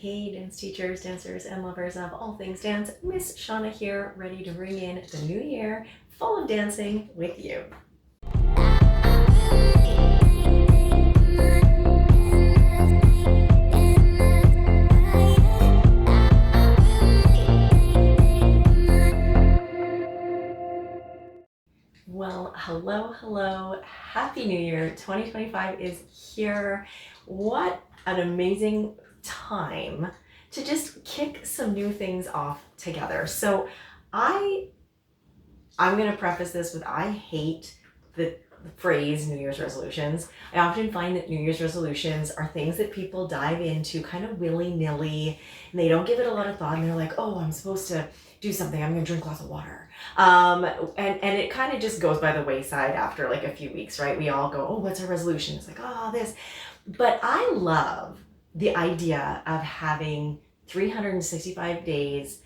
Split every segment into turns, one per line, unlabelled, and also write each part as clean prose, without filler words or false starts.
Hey dance teachers, dancers, and lovers of all things dance, Miss Shauna here, ready to ring in the new year full of dancing with you. Well, hello, Happy New Year. 2025 is here. What an amazing time to just kick some new things off together. So I'm going to preface this with I hate the phrase New Year's resolutions. I often find that New Year's resolutions are things that people dive into kind of willy-nilly, and they don't give it a lot of thought, and they're like, oh, I'm supposed to do something, I'm gonna drink lots of water. And it kind of just goes by the wayside after like a few weeks, right? We all go, oh, what's our resolution? It's like, oh, this. But I love the idea of having 365 days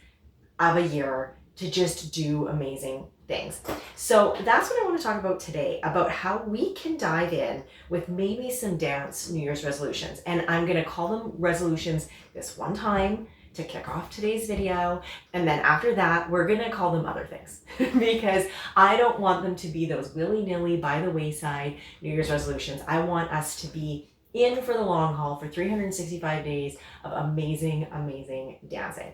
of a year to just do amazing things. So that's what I want to talk about today, about how we can dive in with maybe some dance New Year's resolutions. And I'm going to call them resolutions this one time to kick off today's video. And then after that, we're going to call them other things because I don't want them to be those willy-nilly by the wayside New Year's resolutions. I want us to be in for the long haul for 365 days of amazing, amazing dancing.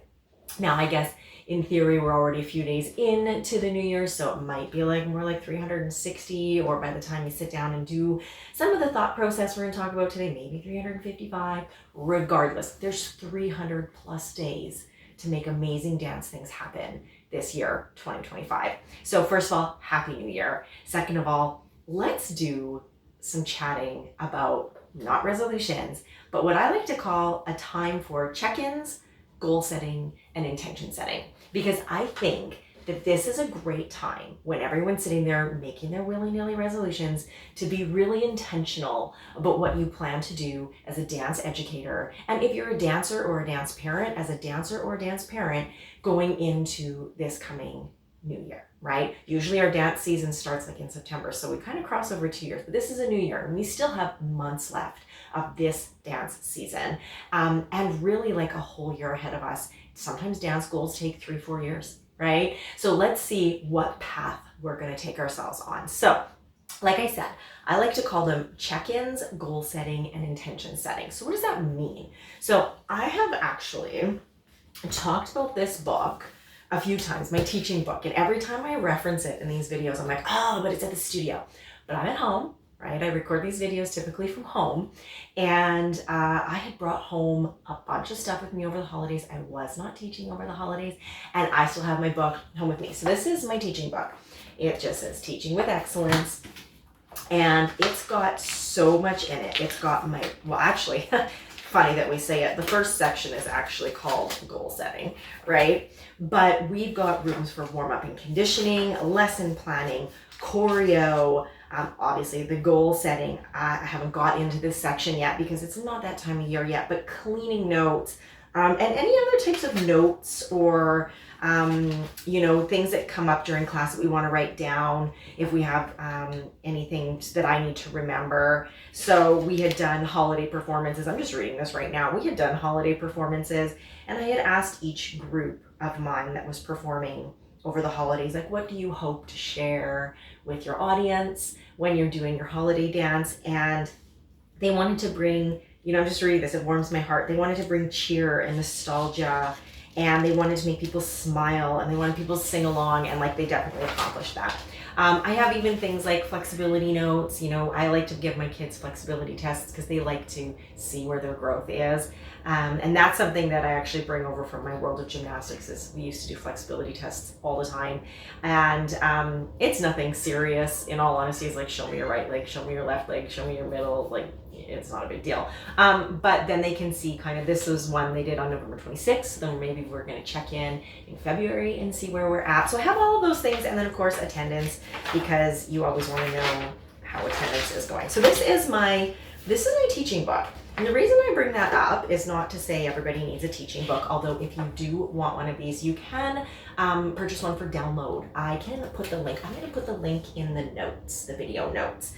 Now, I guess in theory, we're already a few days into the new year, so it might be like more like 360, or by the time you sit down and do some of the thought process we're going to talk about today, maybe 355. Regardless, there's 300 plus days to make amazing dance things happen this year, 2025. So first of all, Happy New Year. Second of all, let's do some chatting about not resolutions, but what I like to call a time for check-ins, goal setting, and intention setting, because I think that this is a great time when everyone's sitting there making their willy-nilly resolutions to be really intentional about what you plan to do as a dance educator. And if you're a dancer or a dance parent, as a dancer or a dance parent going into this coming new year, right? Usually our dance season starts like in September, so we kind of cross over 2 years, but this is a new year and we still have months left of this dance season, and really like a whole year ahead of us. Sometimes dance goals take 3-4 years, right? So let's see what path we're going to take ourselves on. So like I said, I like to call them check-ins, goal setting, and intention setting. So what does that mean? So I have actually talked about this book a few times, my teaching book, and every time I reference it in these videos, I'm like, oh, but it's at the studio. But I'm at home, right? I record these videos typically from home, and I had brought home a bunch of stuff with me over the holidays. I was not teaching over the holidays, and I still have my book home with me. So this is my teaching book. It just says Teaching with Excellence, and it's got so much in it. It's got my, well, actually, funny that we say it, the first section is actually called goal setting, right? But we've got rooms for warm-up and conditioning, lesson planning, choreo, obviously the goal setting. I haven't got into this section yet because it's not that time of year yet, but cleaning notes, and any other types of notes or things that come up during class that we want to write down if we have anything that I need to remember. So we had done holiday performances. I'm just reading this right now. We had done holiday performances, and I had asked each group of mine that was performing over the holidays, like, what do you hope to share with your audience when you're doing your holiday dance? And they wanted to bring, I'm just reading this, it warms my heart. They wanted to bring cheer and nostalgia, and they wanted to make people smile, and they wanted people to sing along, and like they definitely accomplished that. I have even things like flexibility notes. I like to give my kids flexibility tests because they like to see where their growth is. And that's something that I actually bring over from my world of gymnastics. Is we used to do flexibility tests all the time. And it's nothing serious, in all honesty. It's like, show me your right leg, show me your left leg, show me your middle, like it's not a big deal. But then they can see kind of, this was one they did on November 26th. Then maybe we're going to check in February and see where we're at. So I have all of those things. And then of course, attendance, because you always want to know how attendance is going. So this is my teaching book. And the reason I bring that up is not to say everybody needs a teaching book, although if you do want one of these, you can purchase one for download. I can put the link, I'm going to put the link in the notes, the video notes,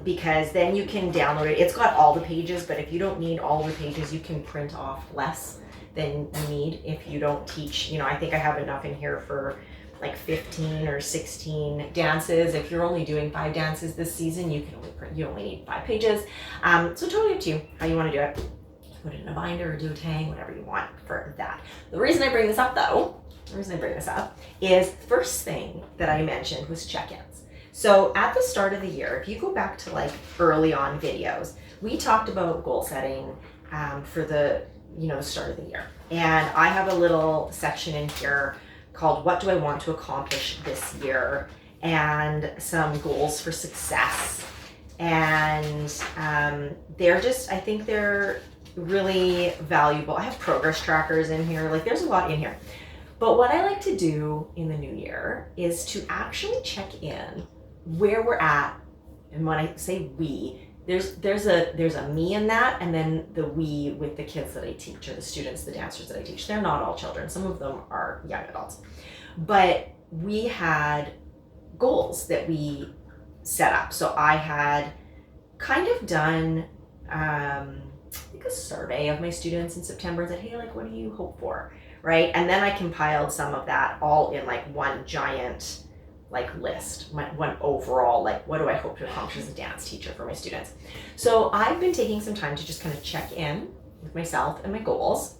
because then you can download it. It's got all the pages, but if you don't need all the pages, you can print off less than you need if you don't teach. I think I have enough in here for like 15 or 16 dances. If you're only doing 5 dances this season, you only need 5 pages. So totally up to you how you want to do it. Put it in a binder or do a tang, whatever you want for that. The reason I bring this up though, is first thing that I mentioned was check-ins. So at the start of the year, if you go back to like early on videos, we talked about goal setting for the start of the year. And I have a little section in here called What Do I Want to Accomplish This Year, and some goals for success. And I think they're really valuable. I have progress trackers in here, like there's a lot in here. But what I like to do in the new year is to actually check in where we're at. And when I say we, there's a me in that, and then the we with the kids that I teach, or the students, the dancers that I teach. They're not all children. Some of them are young adults. But we had goals that we set up. So I had kind of done like a survey of my students in September that, hey, like, what do you hope for, right? And then I compiled some of that all in like one giant like list, one overall, like, what do I hope to accomplish as a dance teacher for my students? So I've been taking some time to just kind of check in with myself and my goals,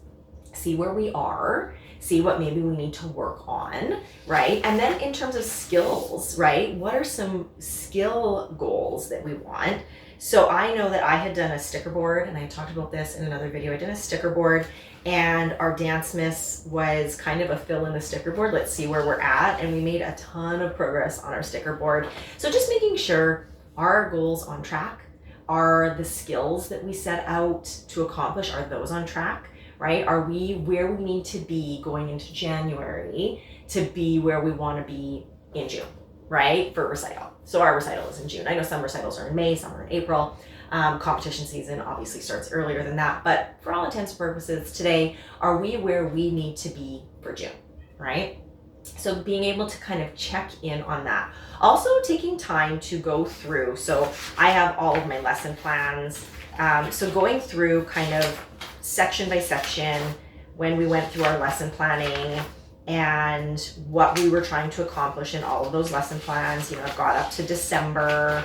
see where we are, see what maybe we need to work on, right? And then in terms of skills, right? What are some skill goals that we want? So I know that I had done a sticker board, and I talked about this in another video. I did a sticker board, and our dance miss was kind of a fill in the sticker board. Let's see where we're at. And we made a ton of progress on our sticker board. So just making sure our goals on track, are the skills that we set out to accomplish, are those on track, right? Are we where we need to be going into January to be where we want to be in June, right? For recital. So our recital is in June. I know some recitals are in May, some are in April. Competition season obviously starts earlier than that, but for all intents and purposes today, are we where we need to be for June, right? So being able to kind of check in on that. Also taking time to go through. So I have all of my lesson plans. So going through kind of section by section when we went through our lesson planning and what we were trying to accomplish in all of those lesson plans. I've got up to December,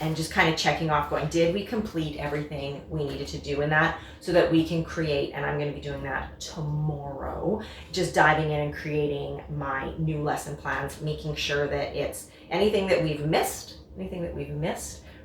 and just kind of checking off, going, did we complete everything we needed to do in that, so that we can create, and I'm going to be doing that tomorrow, just diving in and creating my new lesson plans, making sure that it's anything that we've missed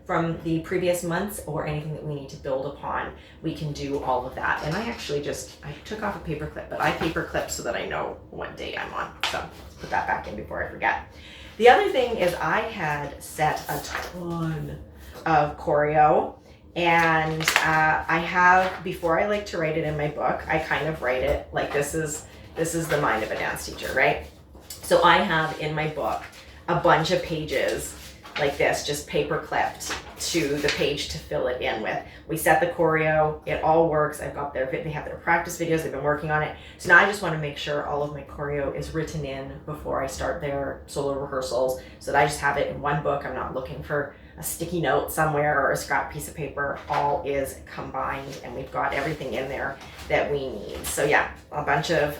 from the previous months, or anything that we need to build upon, we can do all of that. And I actually I took off a paper clip, but I paper clip so that I know what day I'm on. So let's put that back in before I forget. The other thing is I had set a ton of choreo, and I have, before I like to write it in my book, I kind of write it like this is the mind of a dance teacher, right? So I have in my book a bunch of pages like this, just paper clipped to the page to fill it in with. We set the choreo, it all works. I've got they have their practice videos, they've been working on it. So now I just want to make sure all of my choreo is written in before I start their solo rehearsals, so that I just have it in one book. I'm not looking for a sticky note somewhere or a scrap piece of paper. All is combined, and we've got everything in there that we need. So yeah, a bunch of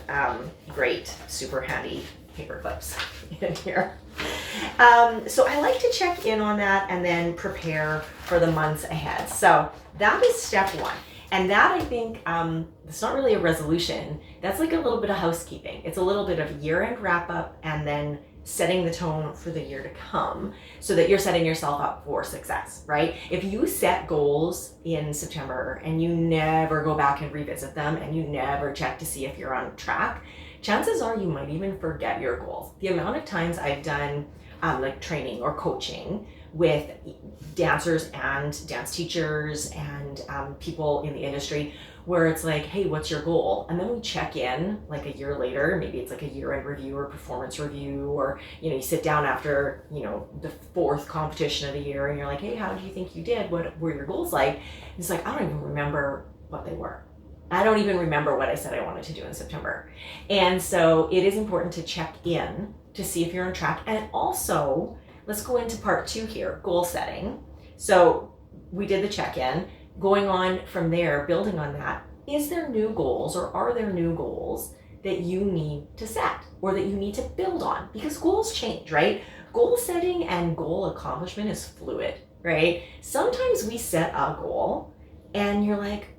great, super handy paper clips in here. So I like to check in on that and then prepare for the months ahead. So that is step one. And that, I think, it's not really a resolution. That's like a little bit of housekeeping. It's a little bit of year-end wrap-up, and then setting the tone for the year to come, so that you're setting yourself up for success, right? If you set goals in September and you never go back and revisit them, and you never check to see if you're on track, chances are you might even forget your goals. The amount of times I've done like training or coaching with dancers and dance teachers and people in the industry, where it's like, hey, what's your goal? And then we check in like a year later, maybe it's like a year-end review or performance review, or you sit down after the fourth competition of the year and you're like, hey, how do you think you did? What were your goals like? And it's like, I don't even remember what they were. I don't even remember what I said I wanted to do in September. And so it is important to check in to see if you're on track. And also, let's go into part 2 here, goal setting. So we did the check-in. Going on from there, building on that, is there new goals, or are there new goals that you need to set or that you need to build on? Because goals change, right? Goal setting and goal accomplishment is fluid, right? Sometimes we set a goal and you're like,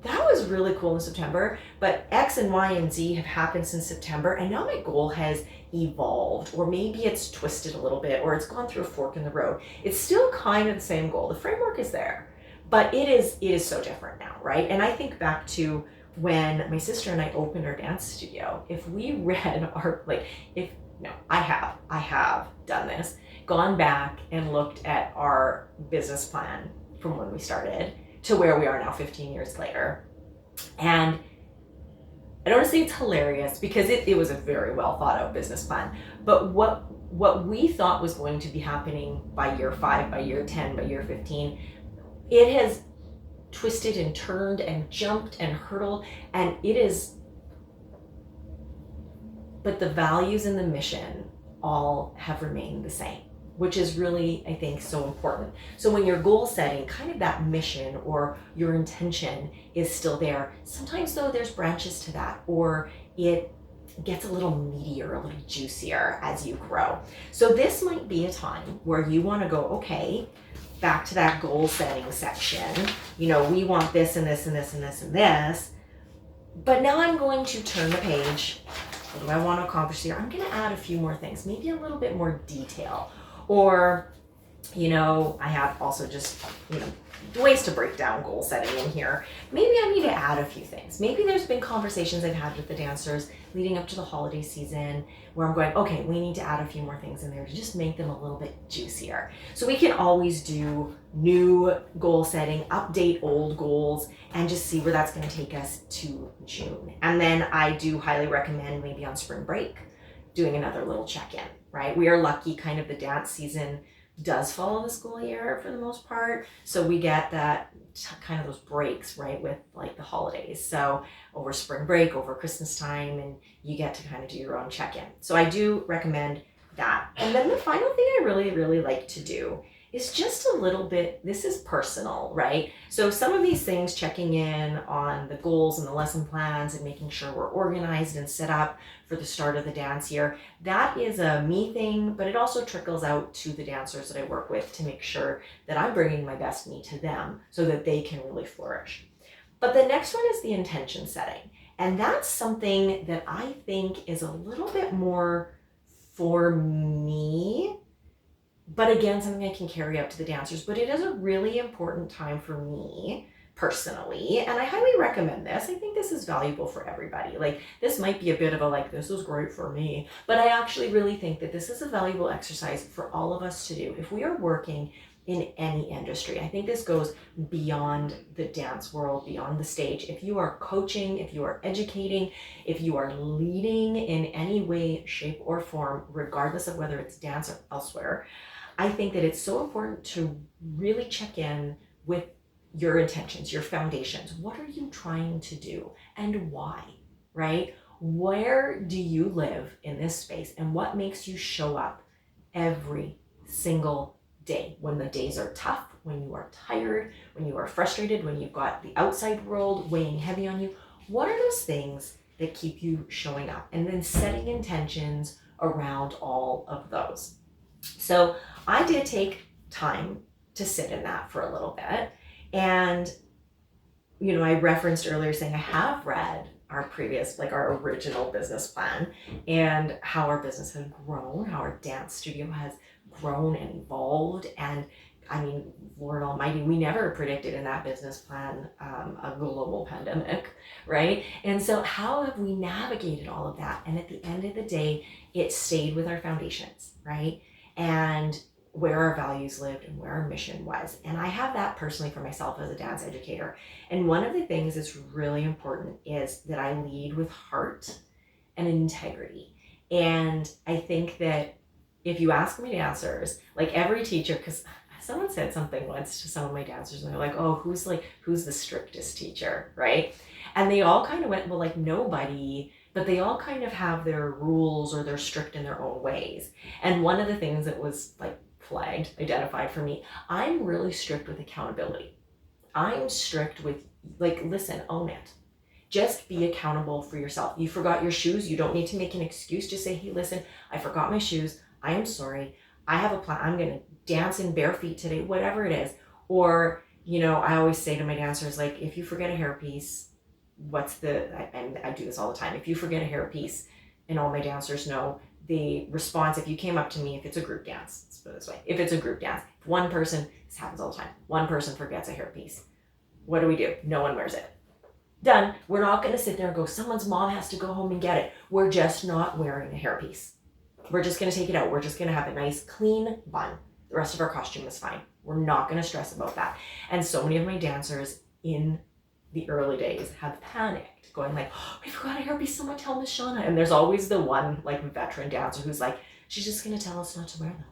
that was really cool in September, but X and Y and Z have happened since September, and now my goal has evolved, or maybe it's twisted a little bit, or it's gone through a fork in the road. It's still kind of the same goal. The framework is there, but it is so different now, right? And I think back to when my sister and I opened our dance studio. If we read our, I have done this, gone back and looked at our business plan from when we started to where we are now 15 years later. And I don't want to say it's hilarious, because it was a very well thought out business plan, but what we thought was going to be happening by year 5, by year 10, by year 15, it has twisted and turned and jumped and hurdled, and but the values and the mission all have remained the same, which is really, I think, so important. So when you're goal setting, kind of that mission or your intention is still there. Sometimes though, there's branches to that, or it gets a little meatier, a little juicier as you grow. So this might be a time where you want to go, okay, back to that goal setting section. We want this and this and this and this and this, but now I'm going to turn the page. What do I want to accomplish here? I'm going to add a few more things, maybe a little bit more detail. Or, I have also just, ways to break down goal setting in here. Maybe I need to add a few things. Maybe there's been conversations I've had with the dancers leading up to the holiday season where I'm going, okay, we need to add a few more things in there to just make them a little bit juicier. So we can always do new goal setting, update old goals, and just see where that's going to take us to June. And then I do highly recommend maybe on spring break doing another little check-in, right? We are lucky, kind of the dance season does follow the school year for the most part. So we get that kind of those breaks, right, with like the holidays. So over spring break, over Christmas time, and you get to kind of do your own check-in. So I do recommend that. And then the final thing I really, really like to do is just a little bit, this is personal, right? So some of these things, checking in on the goals and the lesson plans and making sure we're organized and set up for the start of the dance year, that is a me thing, but it also trickles out to the dancers that I work with to make sure that I'm bringing my best me to them so that they can really flourish. But the next one is the intention setting. And that's something that I think is a little bit more for me, but again, something I can carry out to the dancers. But it is a really important time for me personally, and I highly recommend this. I think this is valuable for everybody. Like, this might be a bit of a this is great for me, but I actually really think that this is a valuable exercise for all of us to do if we are working in any industry. I think this goes beyond the dance world, beyond the stage. If you are coaching, if you are educating, if you are leading in any way, shape, or form, regardless of whether it's dance or elsewhere, I think that it's so important to really check in with your intentions, your foundations. What are you trying to do and why, right? Where do you live in this space, and what makes you show up every single day when the days are tough, when you are tired, when you are frustrated, when you've got the outside world weighing heavy on you? What are those things that keep you showing up? And then setting intentions around all of those. So I did take time to sit in that for a little bit. And, I referenced earlier saying I have read our previous, our original business plan, and how our business has grown, how our dance studio has grown and evolved. And I mean, Lord Almighty, we never predicted in that business plan a global pandemic, right? And so how have we navigated all of that? And at the end of the day, it stayed with our foundations, right? And where our values lived and where our mission was. And I have that personally for myself as a dance educator. And one of the things that's really important is that I lead with heart and integrity. And I think that if you ask my dancers, like every teacher, because someone said something once to some of my dancers and they're like, oh, who's the strictest teacher, right? And they all kind of went, well, like nobody, but they all kind of have their rules or they're strict in their own ways. And one of the things that was like flagged, identified for me, I'm really strict with accountability. I'm strict with like, listen, own it. Just be accountable for yourself. You forgot your shoes. You don't need to make an excuse. Just say, hey, listen, I forgot my shoes. I am sorry. I have a plan. I'm going to dance in bare feet today, whatever it is. Or, you know, I always say to my dancers, like, if you forget a hairpiece, and I do this all the time. If you forget a hairpiece, and all my dancers know the response, if you came up to me, if it's a group dance, let's put it this way. If it's a group dance, if one person, this happens all the time, one person forgets a hairpiece. What do? No one wears it. Done. We're not going to sit there and go, someone's mom has to go home and get it. We're just not wearing a hairpiece. We're just going to take it out. We're just going to have a nice clean bun. The rest of our costume is fine. We're not going to stress about that. And so many of my dancers in the early days have panicked, going like, oh, I forgot a hairpiece. Someone tell Miss Shauna. And there's always the one like veteran dancer who's like, she's just going to tell us not to wear them.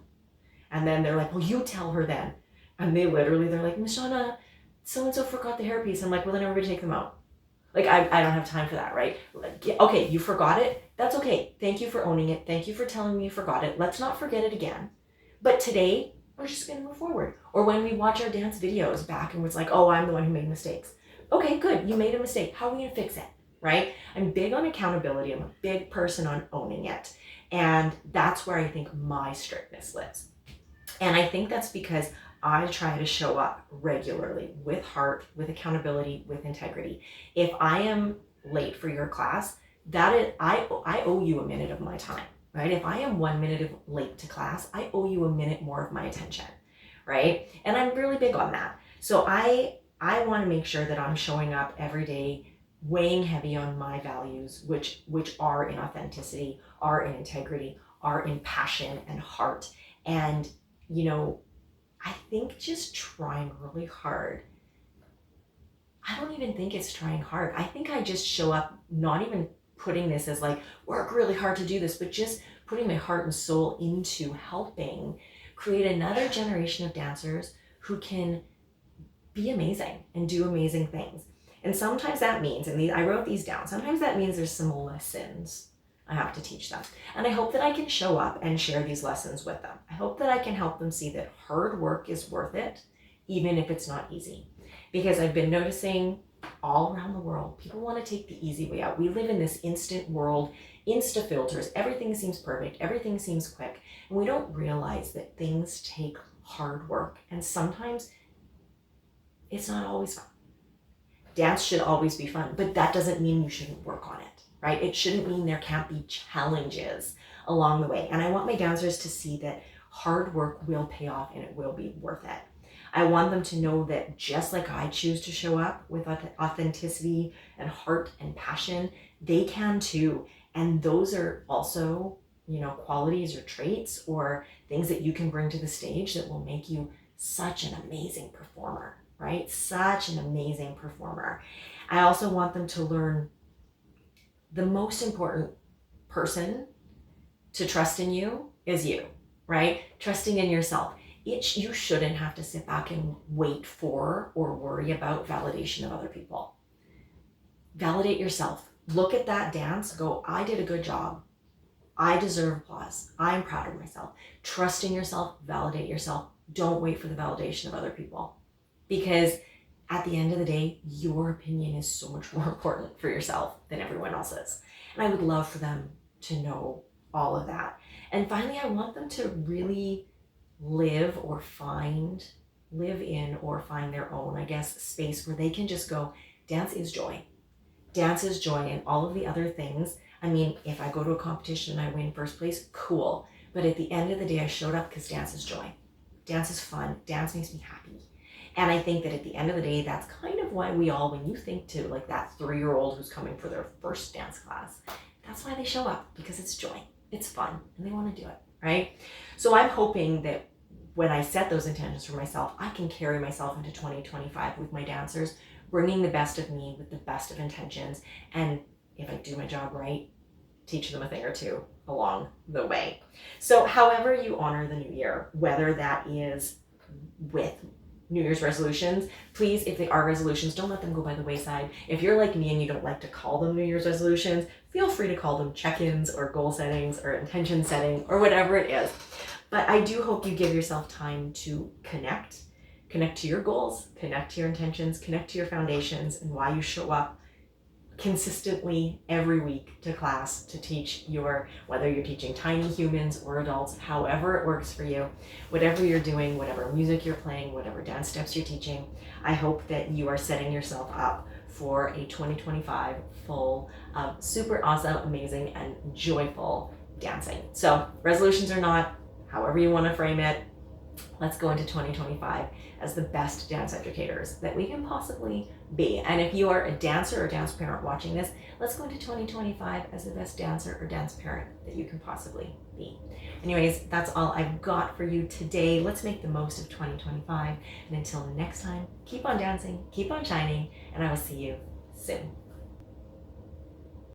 And then they're like, well, you tell her then. And they're like, Miss Shauna, so-and-so forgot the hairpiece. I'm like, well, then everybody take them out. Like, I don't have time for that, right? Like, okay, you forgot it. That's okay. Thank you for owning it. Thank you for telling me you forgot it. Let's not forget it again. But today, we're just going to move forward. Or when we watch our dance videos back and it's like, oh, I'm the one who made mistakes. Okay, good. You made a mistake. How are we going to fix it, right? I'm big on accountability. I'm a big person on owning it. And that's where I think my strictness lives. And I think that's because I try to show up regularly with heart, with accountability, with integrity. If I am late for your class, I owe you a minute of my time, right? If I am 1 minute late to class, I owe you a minute more of my attention, right? And I'm really big on that. So I want to make sure that I'm showing up every day, weighing heavy on my values, which are in authenticity, are in integrity, are in passion and heart. And, you know, I think just trying really hard, I don't even think it's trying hard. I think I just show up, not even putting this as like, work really hard to do this, but just putting my heart and soul into helping create another generation of dancers who can be amazing and do amazing things. And sometimes that means, and I wrote these down, sometimes that means there's some lessons I have to teach them. And I hope that I can show up and share these lessons with them. I hope that I can help them see that hard work is worth it, even if it's not easy. Because I've been noticing all around the world, people want to take the easy way out. We live in this instant world, insta filters, everything seems perfect, everything seems quick. And we don't realize that things take hard work. And sometimes it's not always fun. Dance should always be fun, but that doesn't mean you shouldn't work on it. Right? It shouldn't mean there can't be challenges along the way. And I want my dancers to see that hard work will pay off and it will be worth it. I want them to know that just like I choose to show up with authenticity and heart and passion, they can too. And those are also, you know, qualities or traits or things that you can bring to the stage that will make you such an amazing performer, right? Such an amazing performer. I also want them to learn the most important person to trust in you is you, right? Trusting in yourself. You shouldn't have to sit back and wait for or worry about validation of other people. Validate yourself. Look at that dance, go, I did a good job. I deserve applause. I'm proud of myself. Trust in yourself, validate yourself. Don't wait for the validation of other people. Because at the end of the day, your opinion is so much more important for yourself than everyone else's. And I would love for them to know all of that. And finally, I want them to really live in or find their own, I guess, space where they can just go, dance is joy. Dance is joy, and all of the other things. I mean, if I go to a competition and I win first place, cool. But at the end of the day, I showed up because dance is joy. Dance is fun. Dance makes me happy. And I think that at the end of the day, that's kind of why we all, when you think to like that 3-year-old who's coming for their first dance class, that's why they show up, because it's joy, it's fun, and they want to do it, right? So I'm hoping that when I set those intentions for myself, I can carry myself into 2025 with my dancers, bringing the best of me with the best of intentions. And if I do my job right, teach them a thing or two along the way. So however you honor the new year, whether that is with New Year's resolutions, please, if they are resolutions, don't let them go by the wayside. If you're like me and you don't like to call them New Year's resolutions, feel free to call them check-ins or goal settings or intention setting or whatever it is. But I do hope you give yourself time to connect to your goals, connect to your intentions, connect to your foundations and why you show up consistently every week to class to teach whether you're teaching tiny humans or adults, however it works for you, whatever you're doing, whatever music you're playing, whatever dance steps you're teaching. I hope that you are setting yourself up for a 2025 full of super awesome, amazing, and joyful dancing. So resolutions or not, however you want to frame it, let's go into 2025 as the best dance educators that we can possibly be. And if you are a dancer or dance parent watching this, let's go into 2025 as the best dancer or dance parent that you can possibly be. Anyways, that's all I've got for you today. Let's make the most of 2025. And until next time, keep on dancing, keep on shining, and I will see you soon.